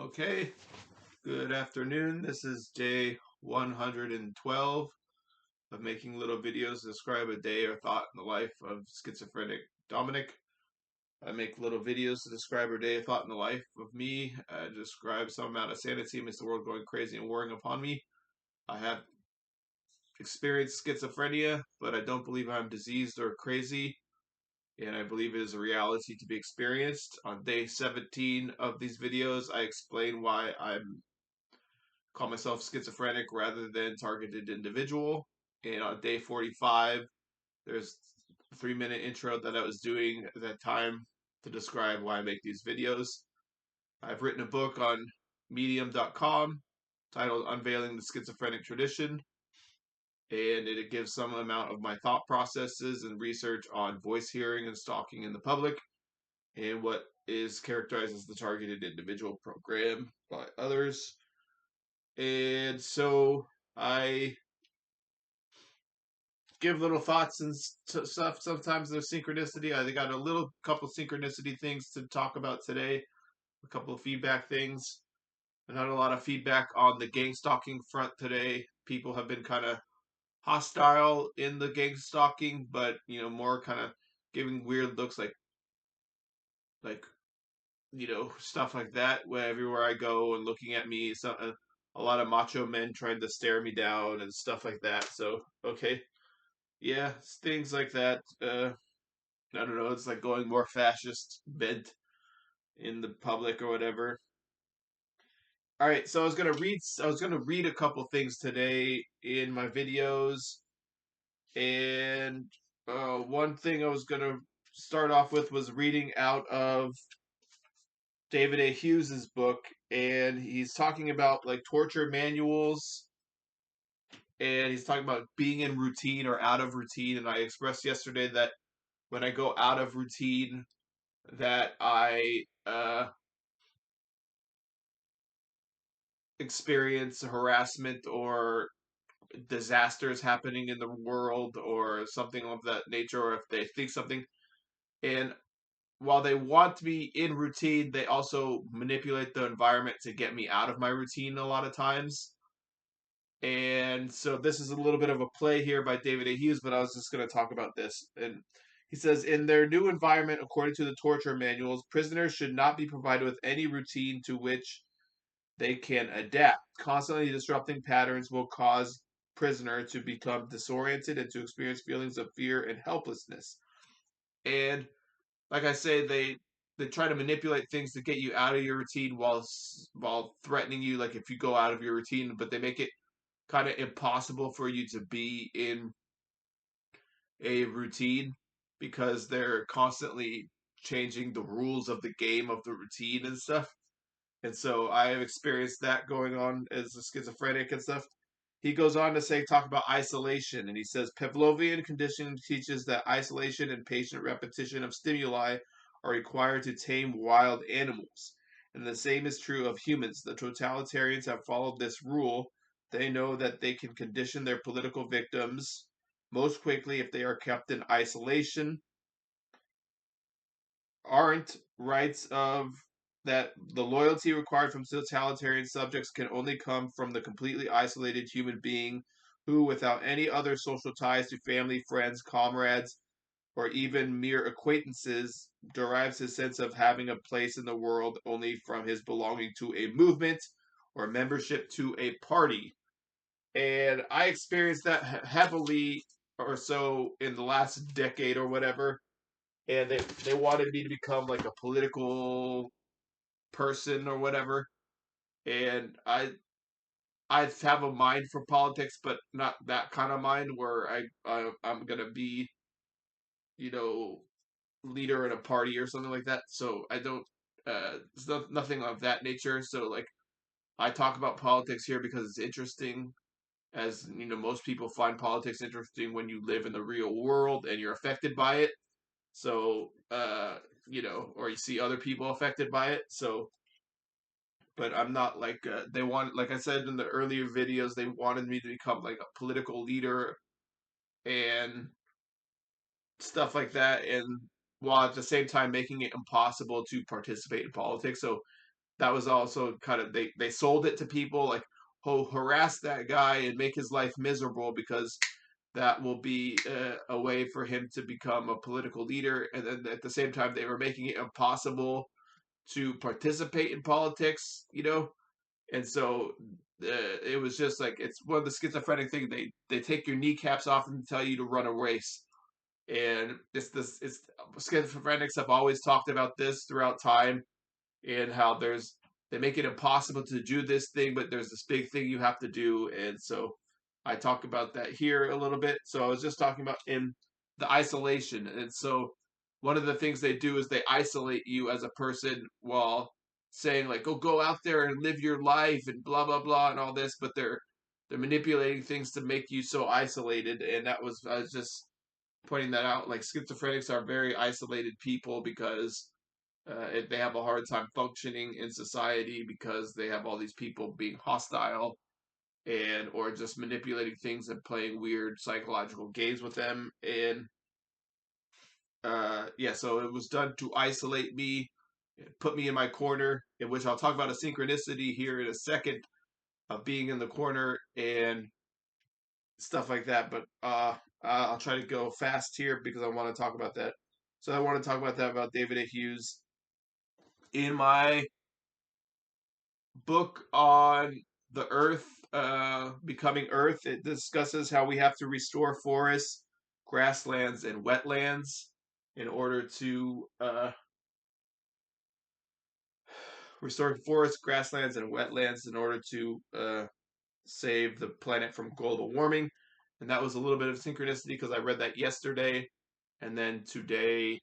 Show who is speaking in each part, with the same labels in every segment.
Speaker 1: Okay, good afternoon. This is day 112 of making little videos to describe a day or thought in the life of Schizophrenic Dominic. I make little videos to describe a day or thought in the life of me, describe some amount of sanity amidst the world going crazy and warring upon me. I have experienced schizophrenia, but I don't believe I'm diseased or crazy, and I believe it is a reality to be experienced. On day 17 of these videos, I explain why I'm call myself schizophrenic rather than targeted individual. And on day 45, there's a 3-minute intro that I was doing at that time to describe why I make these videos. I've written a book on medium.com titled Unveiling the Schizophrenic Tradition, and it gives some amount of my thought processes and research on voice hearing and stalking in the public and what is characterized as the targeted individual program by others. And so I give little thoughts and stuff. Sometimes there's synchronicity. I got a little couple synchronicity things to talk about today. A couple of feedback things. Not a lot of feedback on the gangstalking front today. People have been kind of hostile in the gangstalking, but more kind of giving weird looks, like stuff like that. Where everywhere I go and looking at me, a lot of macho men trying to stare me down and stuff like that. So okay. Yeah, things like that. I don't know. It's like going more fascist bent in the public or whatever. All right, so I was gonna read. I was gonna read a couple things today in my videos, and one thing I was gonna start off with was reading out of David A Hughes's book, and he's talking about like torture manuals, and he's talking about being in routine or out of routine. And I expressed yesterday that when I go out of routine, that I experience harassment or disasters happening in the world or something of that nature, or if they think something. And while they want me in routine, they also manipulate the environment to get me out of my routine a lot of times. And so this is a little bit of a play here by David A. Hughes, but I was just going to talk about this. And he says, in their new environment, according to the torture manuals, prisoners should not be provided with any routine to which they can adapt. Constantly disrupting patterns will cause prisoner to become disoriented and to experience feelings of fear and helplessness. And like I say, they try to manipulate things to get you out of your routine while threatening you. Like if you go out of your routine, but they make it kind of impossible for you to be in a routine because they're constantly changing the rules of the game of the routine and stuff. And so I have experienced that going on as a schizophrenic and stuff. He goes on to talk about isolation, and he says Pavlovian conditioning teaches that isolation and patient repetition of stimuli are required to tame wild animals. And the same is true of humans. The totalitarians have followed this rule. They know that they can condition their political victims most quickly if they are kept in isolation. Aren't rights of that the loyalty required from totalitarian subjects can only come from the completely isolated human being who, without any other social ties to family, friends, comrades, or even mere acquaintances, derives his sense of having a place in the world only from his belonging to a movement or membership to a party. And I experienced that heavily or so in the last decade or whatever, and they wanted me to become like a political person or whatever, and I have a mind for politics, but not that kind of mind where I'm gonna be you know leader in a party or something like that. So I don't it's nothing of that nature. So like I talk about politics here because it's interesting, as most people find politics interesting when you live in the real world and you're affected by it. So or you see other people affected by it. So but I'm not like they want, like I said in the earlier videos, they wanted me to become like a political leader and stuff like that, and while at the same time making it impossible to participate in politics. So that was also kind of they sold it to people like, oh, harass that guy and make his life miserable because that will be a way for him to become a political leader. And then at the same time, they were making it impossible to participate in politics, you know. And so it was just like it's one of the schizophrenic things. They take your kneecaps off and tell you to run a race. And it's schizophrenics have always talked about this throughout time, and how they make it impossible to do this thing, but there's this big thing you have to do. And so I talk about that here a little bit. So I was just talking about in the isolation. And so one of the things they do is they isolate you as a person while saying like, oh, go out there and live your life and blah blah blah and all this, but they're manipulating things to make you so isolated. And I was just pointing that out. Like schizophrenics are very isolated people because they have a hard time functioning in society because they have all these people being hostile and or just manipulating things and playing weird psychological games with them. And yeah, so it was done to isolate me, put me in my corner, in which I'll talk about a synchronicity here in a second of being in the corner and stuff like that. But I'll try to go fast here because I want to talk about that. So I want to talk about that about David A Hughes in my book on the earth, becoming earth. It discusses how we have to restore forests, grasslands, and wetlands in order to restore forests, grasslands, and wetlands in order to save the planet from global warming. And that was a little bit of synchronicity because I read that yesterday and then today.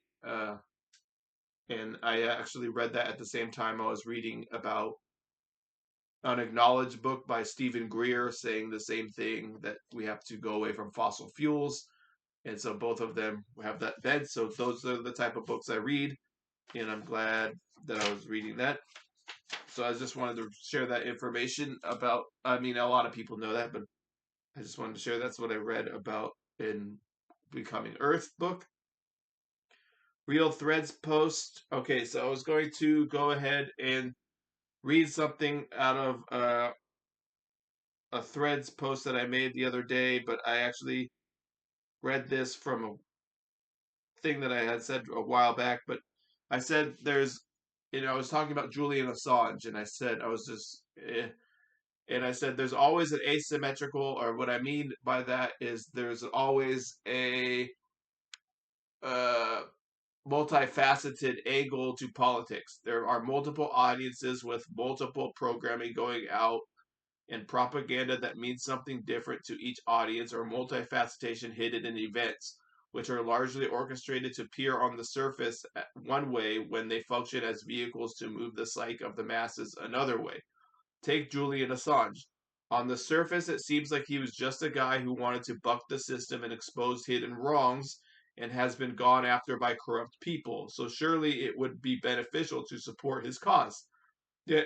Speaker 1: And I actually read that at the same time I was reading about an acknowledged book by Stephen Greer saying the same thing, that we have to go away from fossil fuels. And so both of them have that bent. So those are the type of books I read. And I'm glad that I was reading that. So I just wanted to share that information about, I mean, a lot of people know that, but I just wanted to share that's what I read about in Becoming Earth book. Real Threads post. Okay, so I was going to go ahead and read something out of a Threads post that I made the other day, but I actually read this from a thing that I had said a while back. But I said I was talking about Julian Assange, and I said I was just, and I said there's always an asymmetrical, or what I mean by that is there's always a uh, multifaceted angle to politics. There are multiple audiences with multiple programming going out and propaganda that means something different to each audience, or multifacetation hidden in events, which are largely orchestrated to appear on the surface one way when they function as vehicles to move the psyche of the masses another way. Take Julian Assange. On the surface, it seems like he was just a guy who wanted to buck the system and expose hidden wrongs and has been gone after by corrupt people, so surely it would be beneficial to support his cause. Yet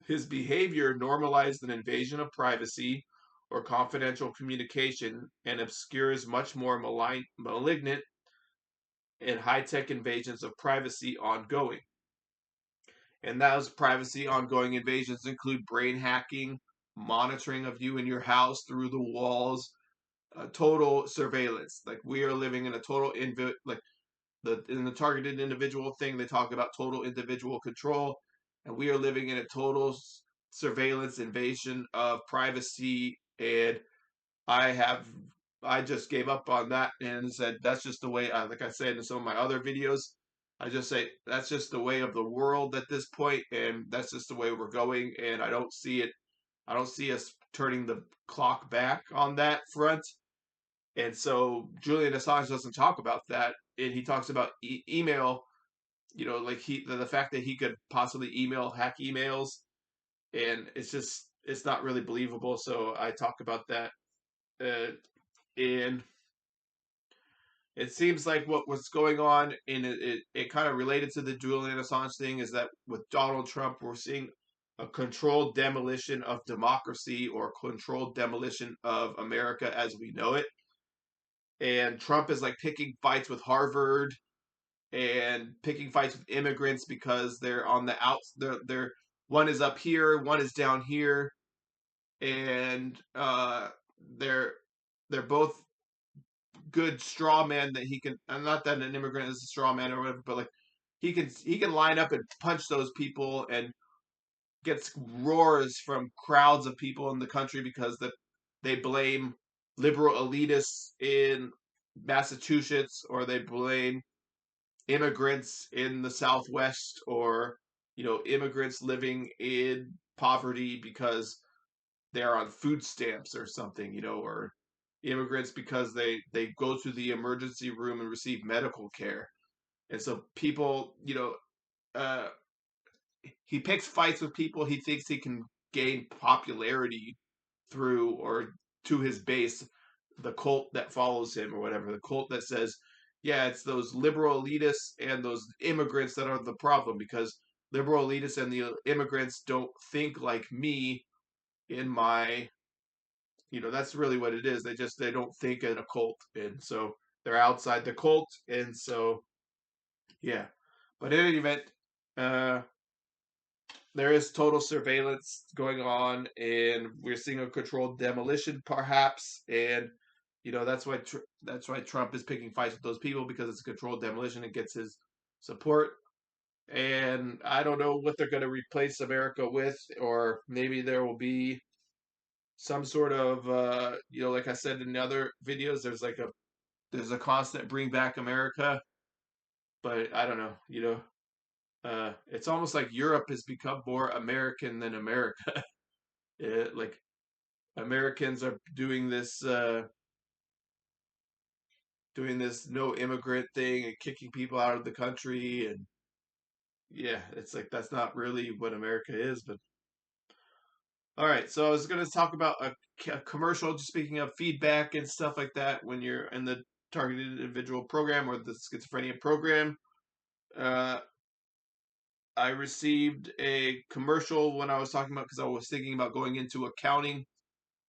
Speaker 1: his behavior normalized an invasion of privacy or confidential communication and obscures much more malignant and high-tech invasions of privacy ongoing. And those privacy ongoing invasions include brain hacking, monitoring of you in your house through the walls, total surveillance. Like we are living in a total like in the targeted individual thing, they talk about total individual control, and we are living in a total surveillance invasion of privacy. And I have I just gave up on that and said that's just the way. Like I said in some of my other videos, I just say that's just the way of the world at this point, and that's just the way we're going. And I don't see it. I don't see us turning the clock back on that front. And so Julian Assange doesn't talk about that, and he talks about email. Like the fact that he could possibly hack emails, and it's not really believable. So I talk about that, and it seems like what was going on, and it kind of related to the Julian Assange thing, is that with Donald Trump, we're seeing a controlled demolition of democracy, or controlled demolition of America as we know it. And Trump is like picking fights with Harvard and picking fights with immigrants because they're on the outs. They're one is up here, one is down here, and they're they're both good straw man that he can. And not that an immigrant is a straw man or whatever, but like he can line up and punch those people and gets roars from crowds of people in the country because they blame liberal elitists in Massachusetts, or they blame immigrants in the Southwest, or immigrants living in poverty because they're on food stamps or something, or immigrants because they go to the emergency room and receive medical care. And so people, uh, he picks fights with people he thinks he can gain popularity through, or to his base, the cult that follows him or whatever, the cult that says, yeah, it's those liberal elitists and those immigrants that are the problem, because liberal elitists and the immigrants don't think like me in my, that's really what it is. They don't think in a cult, and so they're outside the cult. And so yeah, but in any event, uh there is total surveillance going on, and we're seeing a controlled demolition, perhaps. And that's why Trump is picking fights with those people, because it's a controlled demolition. It gets his support, and I don't know what they're going to replace America with, or maybe there will be some sort of like I said in the other videos, there's a constant bring back America, but I don't know. It's almost like Europe has become more American than America. Like Americans are doing this no immigrant thing and kicking people out of the country, and yeah, it's like that's not really what America is. But all right, so I was going to talk about a commercial, just speaking of feedback and stuff like that when you're in the targeted individual program or the schizophrenia program. Uh, I received a commercial when I was talking about, because I was thinking about going into accounting.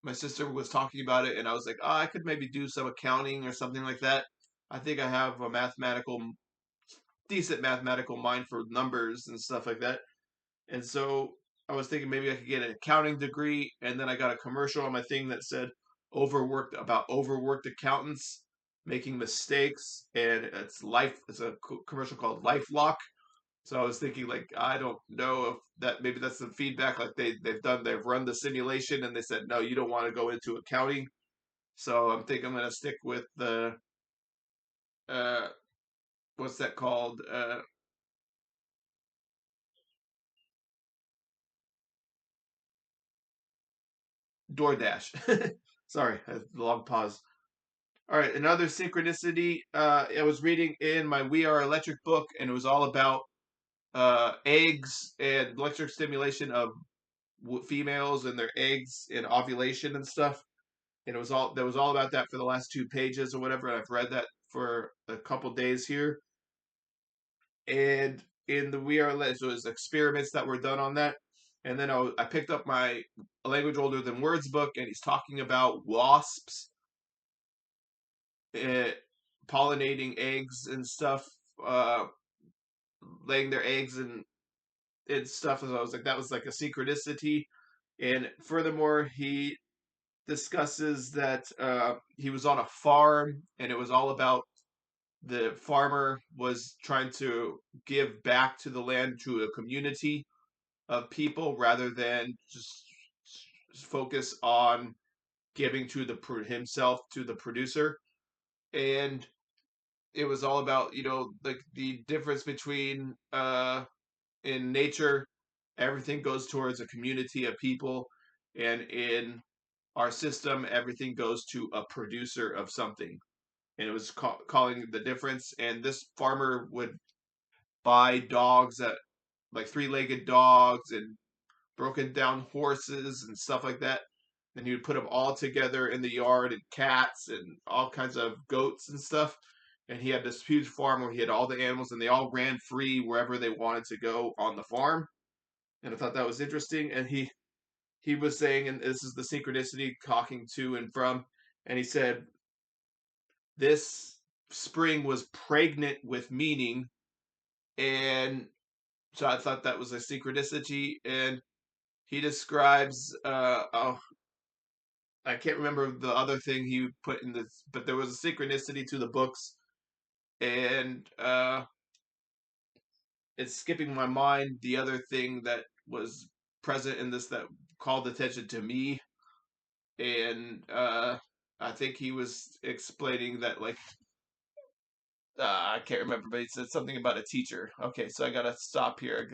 Speaker 1: My sister was talking about it, and I was like, oh, I could maybe do some accounting or something like that. I think I have a decent mathematical mind for numbers and stuff like that. And so I was thinking maybe I could get an accounting degree. And then I got a commercial on my thing that said overworked accountants making mistakes, and it's a commercial called LifeLock. So I was thinking, like, I don't know if maybe that's some feedback. Like they've run the simulation and they said, no, you don't want to go into accounting. So I'm thinking I'm going to stick with the uh, what's that called? DoorDash. Sorry, a long pause. All right, another synchronicity. I was reading in my We Are Electric book, and it was all about eggs and electric stimulation of females and their eggs and ovulation and stuff. And it was all about that for the last 2 pages or whatever. And I've read that for a couple days here. And in the We Are Electric, so it was experiments that were done on that. And then I picked up my A Language Older Than Words book, and he's talking about wasps uh, pollinating eggs and stuff, uh, laying their eggs and stuff. And I was like, that was like a synchronicity. And furthermore, he discusses that he was on a farm, and it was all about the farmer was trying to give back to the land, to a community of people, rather than just focus on giving to himself, to the producer. And it was all about like the difference between in nature everything goes towards a community of people, and in our system everything goes to a producer of something. And it was calling the difference. And this farmer would buy dogs, that like three-legged dogs and broken down horses and stuff like that. And he would put them all together in the yard, and cats and all kinds of goats and stuff. And he had this huge farm where he had all the animals, and they all ran free wherever they wanted to go on the farm. And I thought that was interesting. And he was saying, and this is the synchronicity talking to and from, and he said this spring was pregnant with meaning, and so I thought that was a synchronicity. And he describes, oh, I can't remember the other thing he put in this, but there was a synchronicity to the books, and it's skipping my mind the other thing that was present in this that called attention to me. And I think he was explaining that, like, I can't remember, but he said something about a teacher. Okay, so I gotta stop here.